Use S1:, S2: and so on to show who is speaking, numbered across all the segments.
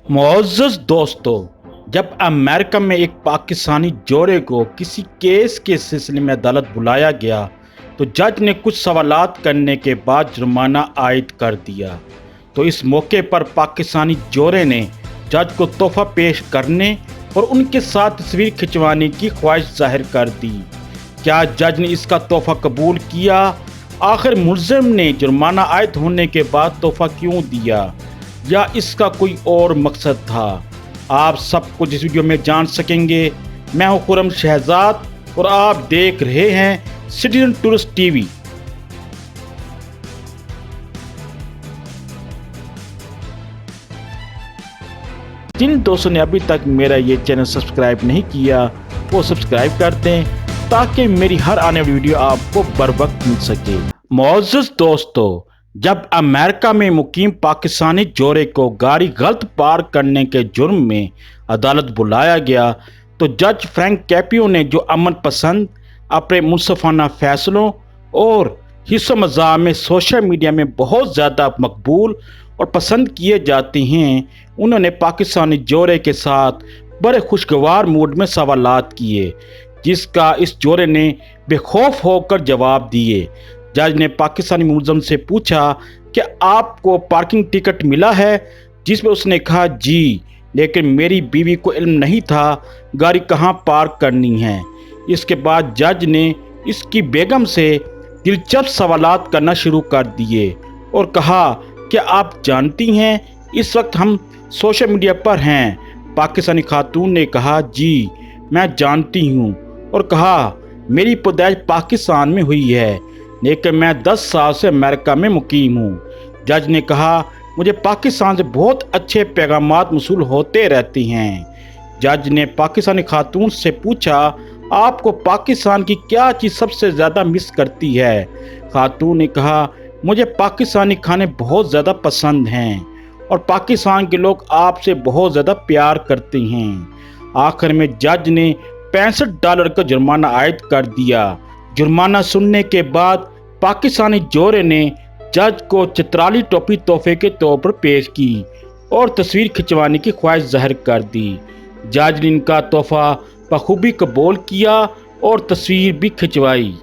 S1: मुअज़्ज़ज़ दोस्तों, जब अमेरिका में एक पाकिस्तानी जोड़े को किसी केस के सिलसिले में अदालत बुलाया गया तो जज ने कुछ सवालात करने के बाद जुर्माना आयद कर दिया। तो इस मौके पर पाकिस्तानी जोड़े ने जज को तोहफा पेश करने और उनके साथ तस्वीर खिंचवाने की ख्वाहिश जाहिर कर दी। क्या जज ने इसका तोहफा कबूल किया? आखिर मुल्ज़िम ने जुर्माना आयद होने के बाद तोहफा क्यों दिया, या इसका कोई और मकसद था? आप सब कुछ इस वीडियो में जान सकेंगे। मैं हूं खुर्रम शहजाद और आप देख रहे हैं सिटीजन टूरिस्ट टीवी। जिन दोस्तों ने अभी तक मेरा ये चैनल सब्सक्राइब नहीं किया वो सब्सक्राइब कर दें ताकि मेरी हर आने वाली वीडियो आपको बर वक्त मिल सके। मुअज़्ज़ज़ दोस्तों, जब अमेरिका में मुकीम पाकिस्तानी जोड़े को गाड़ी गलत पार्क करने के जुर्म में अदालत बुलाया गया तो जज फ्रैंक कैपियो ने, जो अमन पसंद, अपने मुनसफाना फैसलों और हिस्सों मज़ाह में सोशल मीडिया में बहुत ज़्यादा मकबूल और पसंद किए जाते हैं, उन्होंने पाकिस्तानी जोड़े के साथ बड़े खुशगवार मूड में सवालात किए, जिसका इस जोड़े ने बेखौफ होकर जवाब दिए। जज ने पाकिस्तानी मुल्ज़िम से पूछा कि आपको पार्किंग टिकट मिला है, जिसमें उसने कहा जी, लेकिन मेरी बीवी को इल्म नहीं था गाड़ी कहाँ पार्क करनी है। इसके बाद जज ने इसकी बेगम से दिलचस्प सवालात करना शुरू कर दिए और कहा कि आप जानती हैं इस वक्त हम सोशल मीडिया पर हैं। पाकिस्तानी खातून ने कहा जी मैं जानती हूँ, और कहा मेरी पैदाइश पाकिस्तान में हुई है लेकिन मैं 10 साल से अमेरिका में मुकीम हूँ। जज ने कहा मुझे पाकिस्तान से बहुत अच्छे पैगामात मौसूल होते रहते हैं। जज ने पाकिस्तानी खातून से पूछा आपको पाकिस्तान की क्या चीज़ सबसे ज़्यादा मिस करती है? खातून ने कहा मुझे पाकिस्तानी खाने बहुत ज़्यादा पसंद हैं और पाकिस्तान के लोग आपसे बहुत ज़्यादा प्यार करते हैं। आखिर में जज ने $65 का जुर्माना आयद कर दिया। जुर्माना सुनने के बाद पाकिस्तानी जोड़े ने जज को चित्राली टोपी तोहफे के तौर पर पेश की और तस्वीर खिंचवाने की ख्वाहिश जाहिर कर दी। जज ने इनका तोहफा बखूबी कबूल किया और तस्वीर भी खिंचवाई।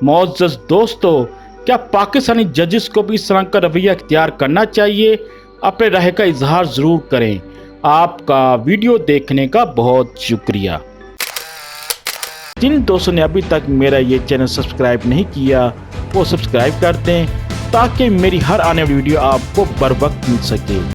S1: मुअज़्ज़ज़ दोस्तों, क्या पाकिस्तानी जजेस को भी इस तरह का रवैया इख्तियार करना चाहिए? अपने राय का इजहार ज़रूर करें। आपका वीडियो देखने का बहुत शुक्रिया। जिन दोस्तों ने अभी तक मेरा ये चैनल सब्सक्राइब नहीं किया वो सब्सक्राइब कर दें ताकि मेरी हर आने वाली वीडियो आपको बर वक्त मिल सके।